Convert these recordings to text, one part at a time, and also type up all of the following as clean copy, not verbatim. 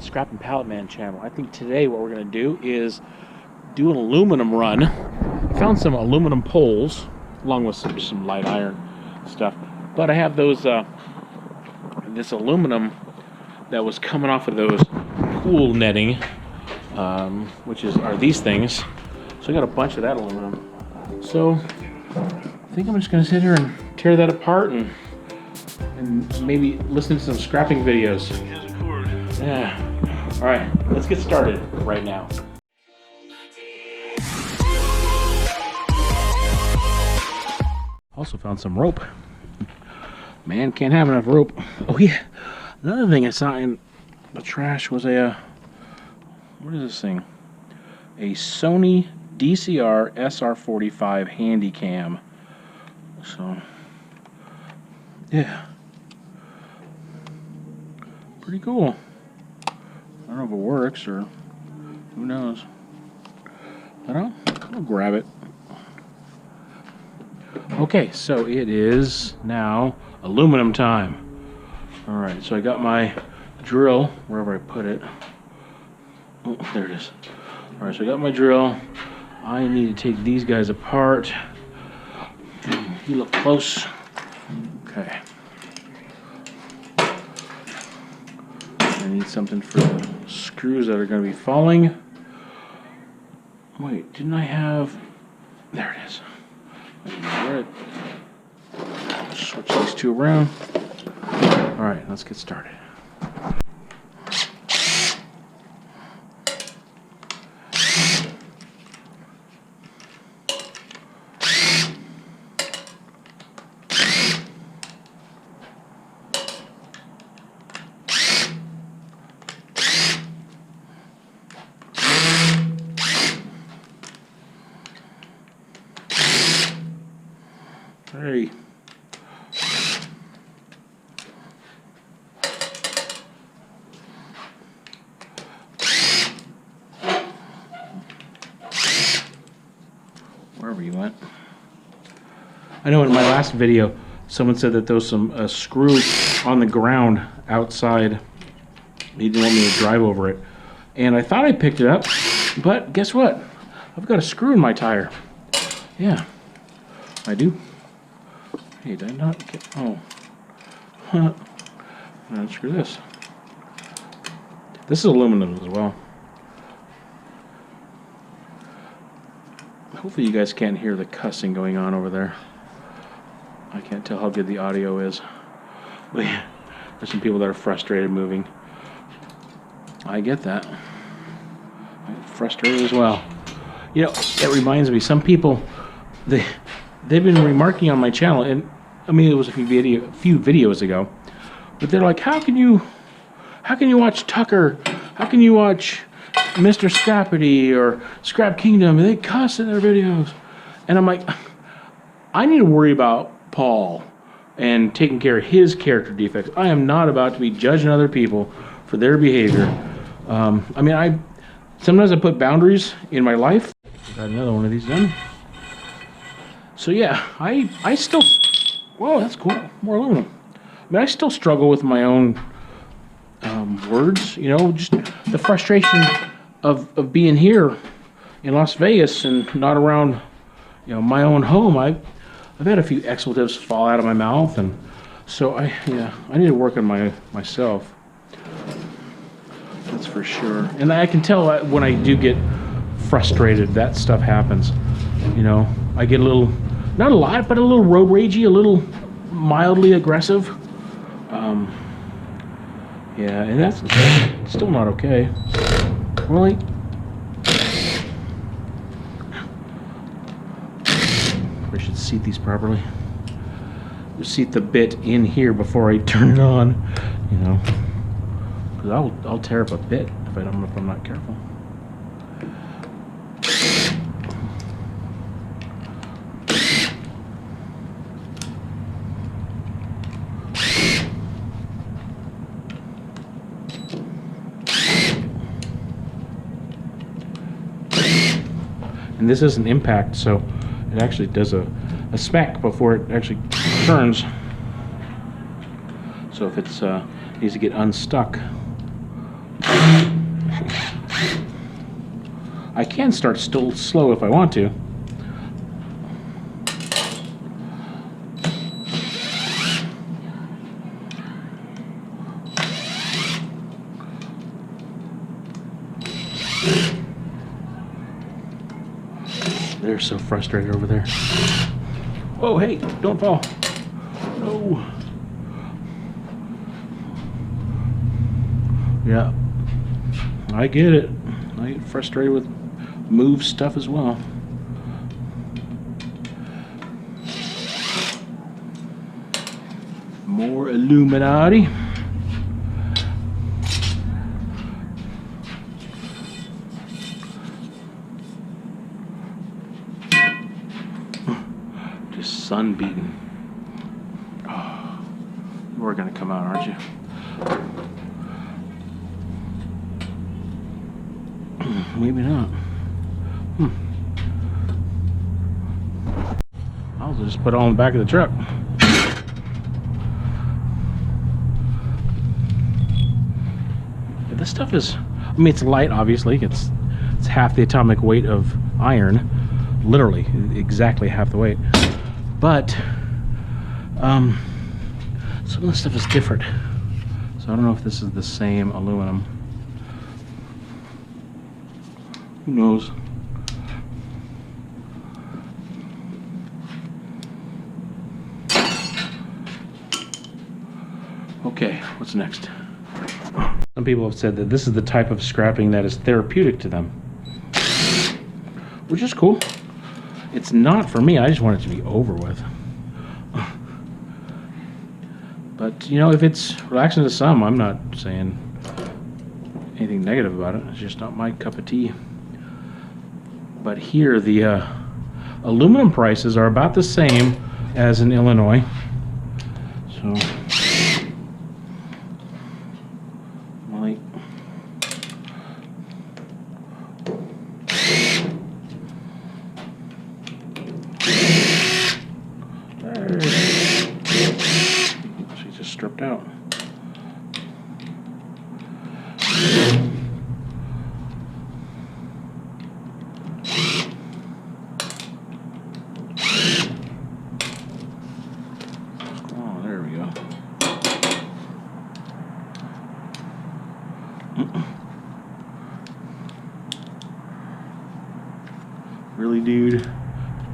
the Scrap and Pallet Man channel. I think today what we're going to do is do an aluminum run. I found some aluminum poles along with some light iron stuff, but I have those this aluminum that was coming off of those pool netting, which are these things. So I got a bunch of that aluminum. So I think I'm just going to sit here and tear that apart and maybe listen to some scrapping videos. Yeah. All right, let's get started right now. Also found some rope. Man, can't have enough rope. Oh yeah, another thing I saw in the trash was a what is this thing? A Sony DCR SR45 handy cam. So yeah, pretty cool. I don't know if it works or who knows. But I'll grab it. Okay, so it is now aluminum time. Alright, so I got my drill wherever I put it. Oh, there it is. Alright, so I got my drill. I need to take these guys apart. You look close. Okay. I need something for the screws that are going to be falling. Wait, didn't I have... There it is. Alright. Switch these two around. Alright, let's get started. Hey. Wherever you went. I know in my last video someone said that there was some screw on the ground outside. He didn't want me to drive over it. And I thought I picked it up, but guess what? I've got a screw in my tire. Yeah, I do. Hey, did I not get... Oh. Screw this. This is aluminum as well. Hopefully you guys can't hear the cussing going on over there. I can't tell how good the audio is. But yeah, there's some people that are frustrated moving. I get that. I'm frustrated as well. You know, it reminds me, some people, they've been remarking on my channel, and I mean it was a few videos ago, but they're like, how can you watch Tucker? How can you watch Mr. Scrappity or Scrap Kingdom? They cuss in their videos. And I'm like, I need to worry about Paul and taking care of his character defects. I am not about to be judging other people for their behavior. I mean, sometimes I put boundaries in my life. Got another one of these done. So yeah, I still, whoa, that's cool, more aluminum. I mean, I still struggle with my own words, you know, just the frustration of being here in Las Vegas and not around, you know, my own home. I've had a few expletives fall out of my mouth, and so I need to work on myself. That's for sure. And I can tell when I do get frustrated, that stuff happens. You know, I get a little, not a lot, but a little road ragey, a little mildly aggressive. Yeah, and that's still not okay. Really? I should seat these properly. Just seat the bit in here before I turn it on, you know, because I'll tear up a bit if I'm not careful. And this is an impact, so it actually does a smack before it actually turns. So if it's needs to get unstuck. I can start still slow if I want to. They're so frustrated over there. Oh, hey, don't fall. No. Yeah, I get it. I get frustrated with move stuff as well. More Illuminati. Just sun beaten. Oh, you are gonna come out, aren't you? Maybe not. I'll just put it on the back of the truck. This stuff is, I mean, it's light, obviously. It's half the atomic weight of iron, literally exactly half the weight. But some of the stuff is different, so I don't know if this is the same aluminum. Who knows? Okay, what's next? Some people have said that this is the type of scrapping that is therapeutic to them, which is cool. It's not for me. I just want it to be over with. But, you know, if it's relaxing to some, I'm not saying anything negative about it. It's just not my cup of tea. But here, the aluminum prices are about the same as in Illinois. So, like, she just stripped out. Really, dude?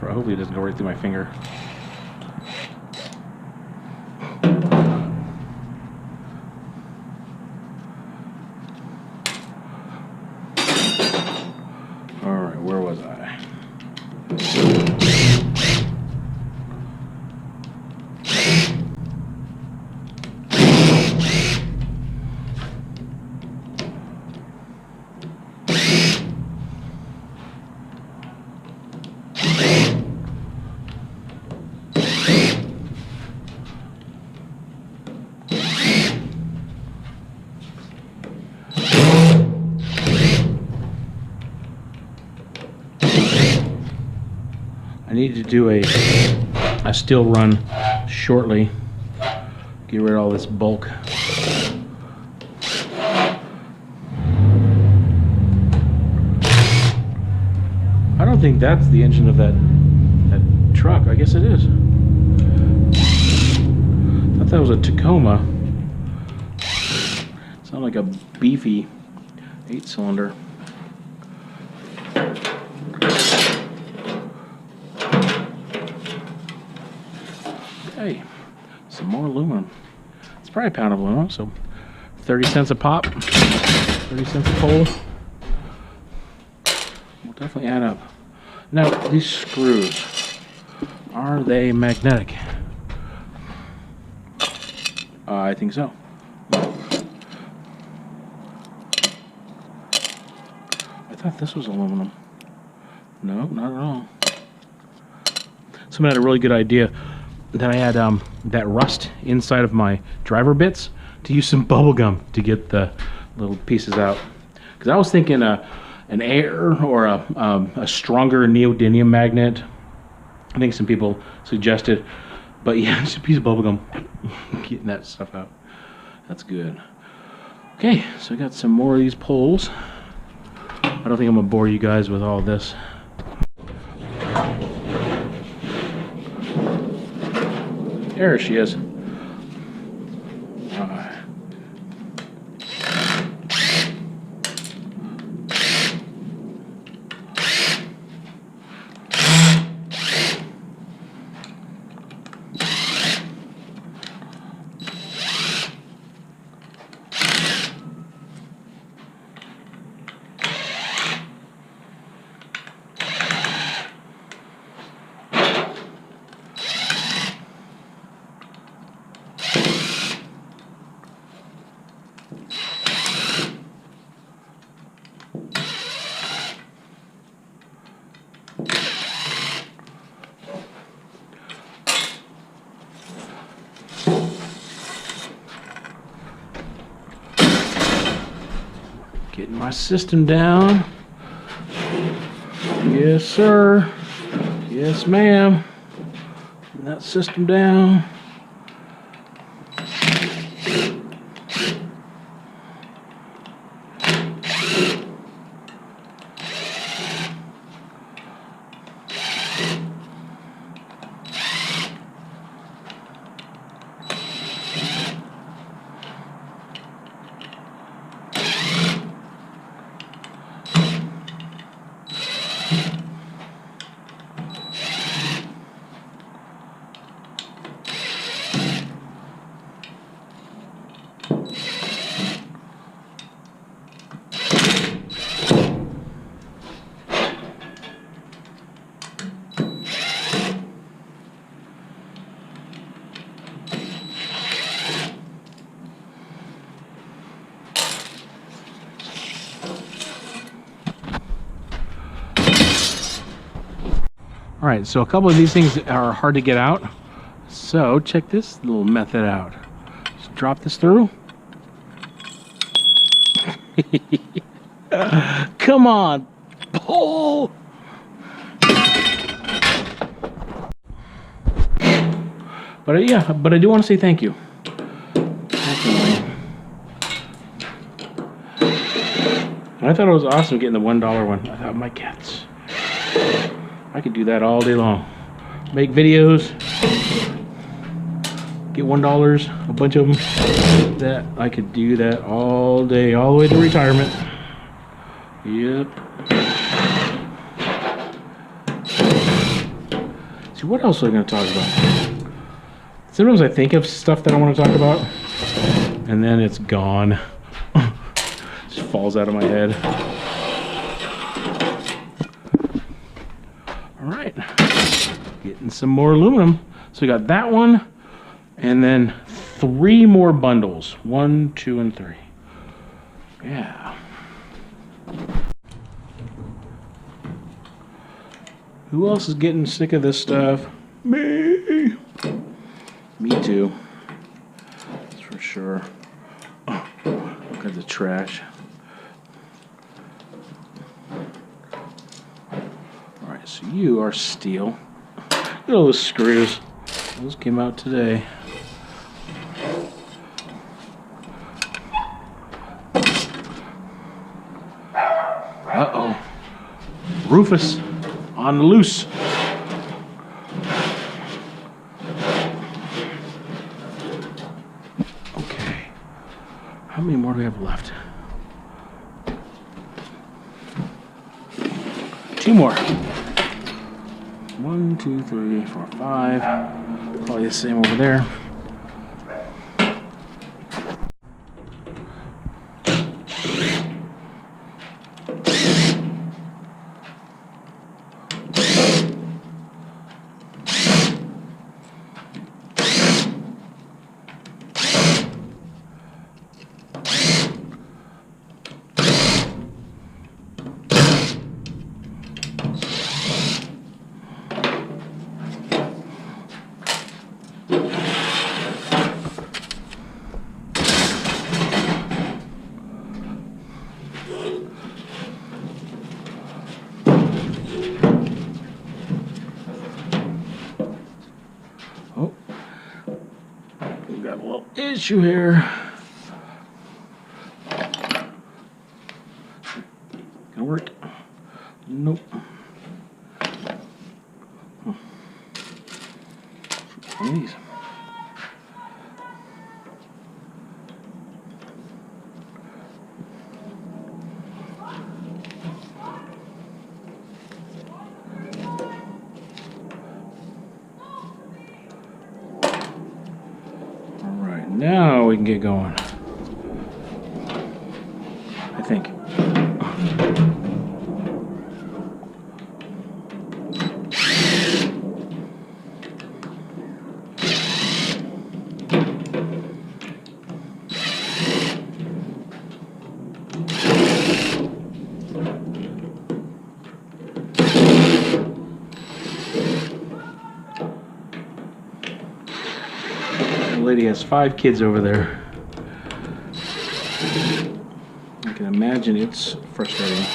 Hopefully it doesn't go right through my finger. Alright, where was I? I need to do a steel run shortly. Get rid of all this bulk. I don't think that's the engine of that truck. I guess it is. I thought that was a Tacoma. Sounded like a beefy 8-cylinder. Hey, some more aluminum. It's probably a pound of aluminum, so 30 cents a pop, 30 cents a pull. Will definitely add up. Now, these screws, are they magnetic? I think so. I thought this was aluminum. No, not at all. Someone had a really good idea. Then I had that rust inside of my driver bits to use some bubble gum to get the little pieces out. Because I was thinking an air or a stronger neodymium magnet. I think some people suggested, but yeah, just a piece of bubble gum getting that stuff out. That's good. Okay, so I got some more of these poles. I don't think I'm gonna bore you guys with all this. There she is. Getting my system down. Yes, sir. Yes, ma'am. Getting that system down. All right, so a couple of these things are hard to get out. So check this little method out. Just drop this through. Come on, pull. But yeah, but I do want to say thank you. Definitely. I thought it was awesome getting the $1 one. I thought, my cats, I could do that all day long. Make videos, get $1, a bunch of them. That I could do that all day, all the way to retirement. Yep. See, what else are we going to talk about? Sometimes I think of stuff that I want to talk about, and then it's gone. Just falls out of my head. All right, getting some more aluminum. So we got that one, and then 3 more bundles. 1, 2, and 3. Yeah. Who else is getting sick of this stuff? Me. Me too. That's for sure. Oh, look at the trash. Alright, so you are steel. Look at all those screws. Those came out today. Uh-oh. Rufus on the loose. Okay. How many more do we have left? 2 more. 1, 2, 3, 4, 5. Probably the same over there. Oh, we got a little issue here. One of these. Alright, now we can get going. I think. The lady has 5 kids over there. I can imagine it's frustrating.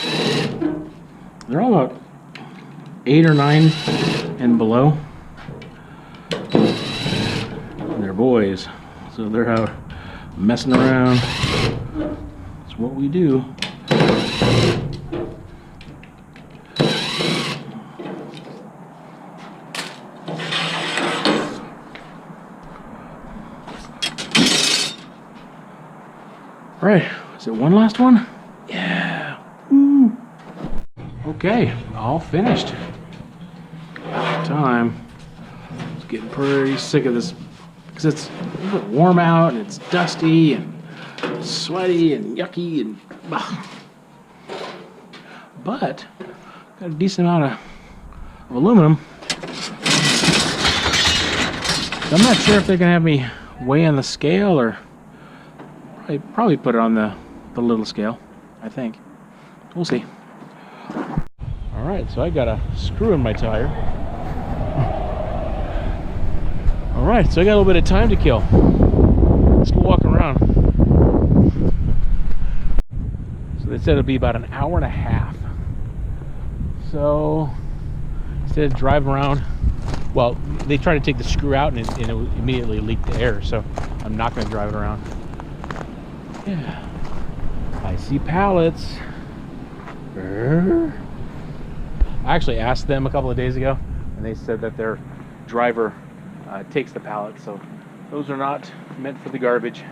They're all about 8 or 9 and below. And they're boys, so they're out messing around. That's what we do. All right, is it one last one? Yeah. Woo. Okay, all finished. Time. I was getting pretty sick of this because it's a little bit warm out and it's dusty and sweaty and yucky and but got a decent amount of aluminum. So I'm not sure if they're gonna have me weigh on the scale or probably put it on the little scale, I think. We'll see. All right, so I got a screw in my tire. All right, so I got a little bit of time to kill. Let's go walk around. So they said it'll be about an hour and a half. So instead of driving around, well, they tried to take the screw out and it immediately leaked the air, so I'm not going to drive it around. Yeah, I see pallets. I actually asked them a couple of days ago, and they said that their driver takes the pallets, so those are not meant for the garbage.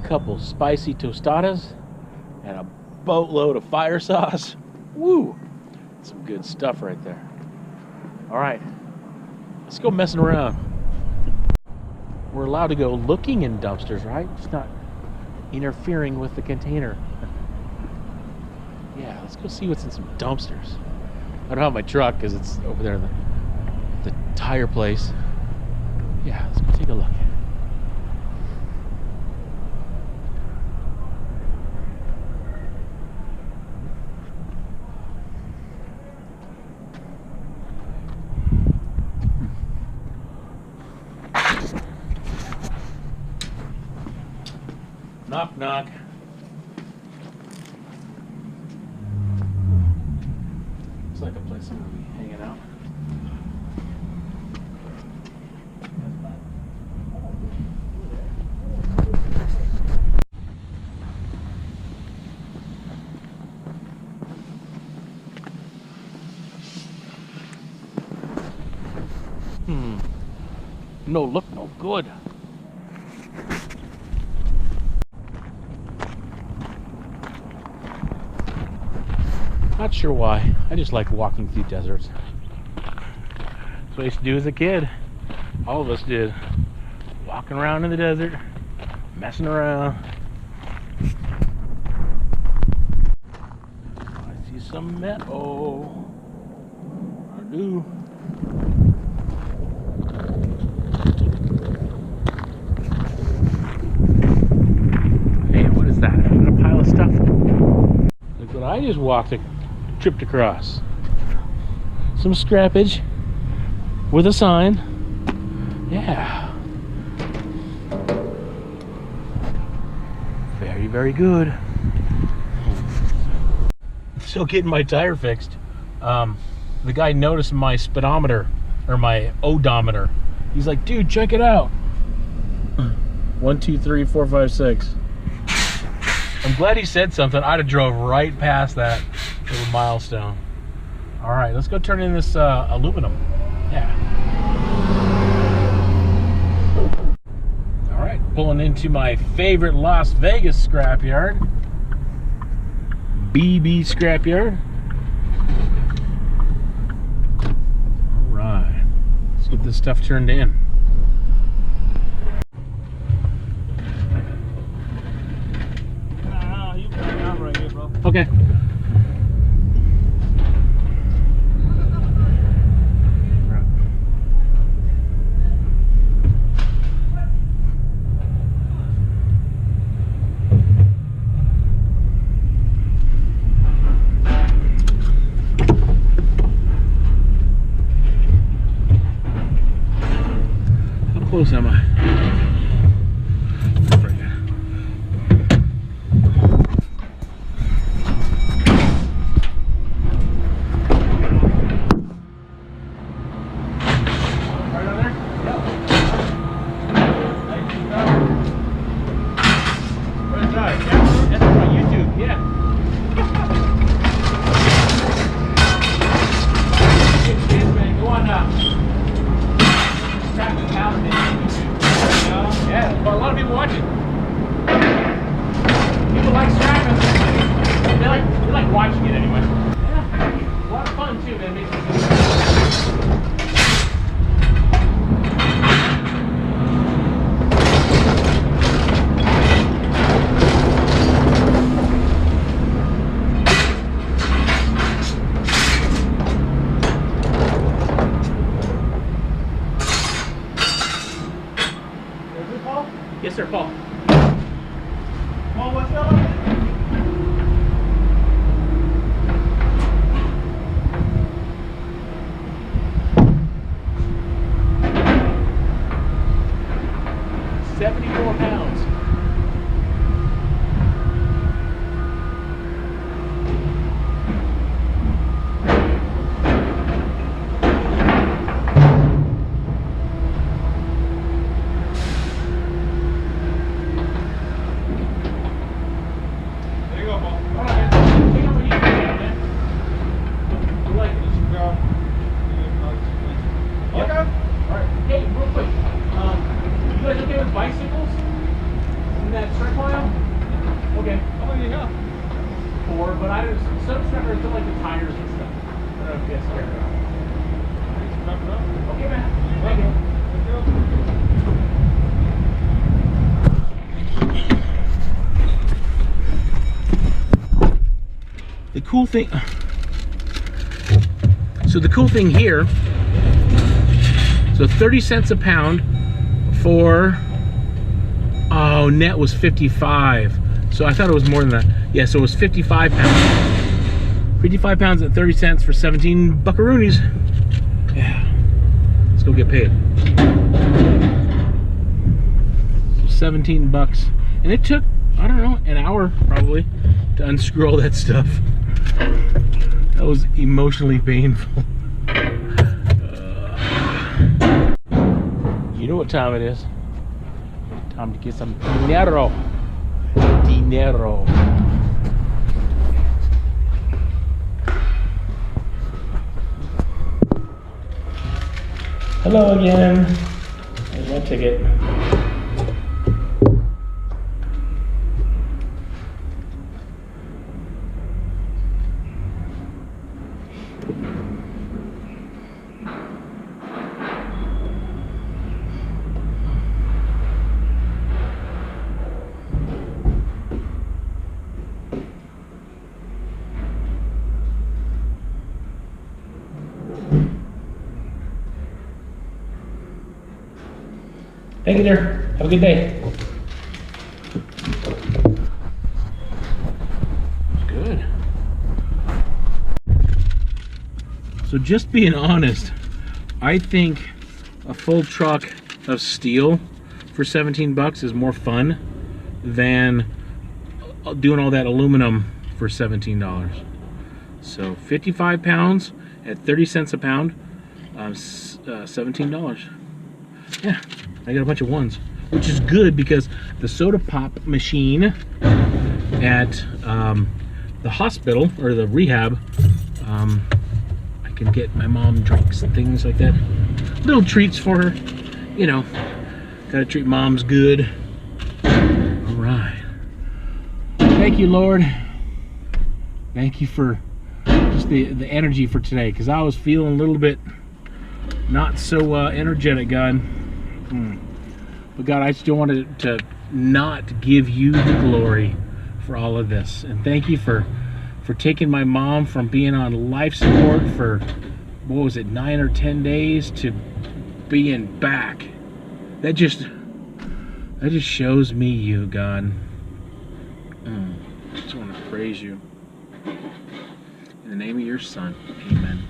A couple spicy tostadas and a boatload of fire sauce. Woo! Some good stuff right there. All right, let's go messing around. We're allowed to go looking in dumpsters, right? Just not interfering with the container. Yeah, let's go see what's in some dumpsters. I don't have my truck because it's over there in the tire place. Yeah, let's go take a look. Knock, knock. Looks like a place I'm gonna be hanging out. No look, no good. Not sure why. I just like walking through deserts. That's what I used to do as a kid. All of us did. Walking around in the desert, messing around. I see some metal. I do. Hey, what is that? Is that a pile of stuff? Look what I just tripped across. Some scrappage with a sign. Yeah. Very, very good. Still getting my tire fixed. The guy noticed my speedometer or my odometer. He's like, dude, check it out. 1, 2, 3, 4, 5, 6. I'm glad he said something. I'd have drove right past that little milestone. All right, let's go turn in this aluminum. Yeah. All right, pulling into my favorite Las Vegas scrapyard. BB Scrapyard. All right, let's get this stuff turned in. You can hang out right here, bro. Okay. How close am I? Yes, sir, Paul. Paul, what's up? Bicycles? In that strip mile? Okay. How many do you have? 4, but I just some strippers don't like the tires and stuff. I don't know if you guys care about it. Okay, man. Thank you. The cool thing. So the cool thing here. So 30 cents a pound for. Oh, net was 55. So I thought it was more than that. Yeah, so it was 55 pounds. 55 pounds at 30 cents for 17 buckaroonies. Yeah. Let's go get paid. So 17 bucks. And it took, I don't know, an hour probably to unscrew all that stuff. That was emotionally painful. You know what time it is. Time to get some dinero. Dinero. Hello again. There's my ticket. Thank you, dear. Have a good day. Good. So just being honest, I think a full truck of steel for 17 bucks is more fun than doing all that aluminum for $17. So 55 pounds at 30 cents a pound. $17. Yeah, I got a bunch of ones, which is good because the soda pop machine at the hospital or the rehab, I can get my mom drinks and things like that. Little treats for her, you know. Gotta treat moms good. All right. Thank you, Lord. Thank you for just the energy for today, because I was feeling a little bit not so energetic, God. But God, I still wanted to not give you the glory for all of this. And thank you for taking my mom from being on life support for, what was it, 9 or 10 days to being back. That just shows me you, God. I just want to praise you. In the name of your Son, amen.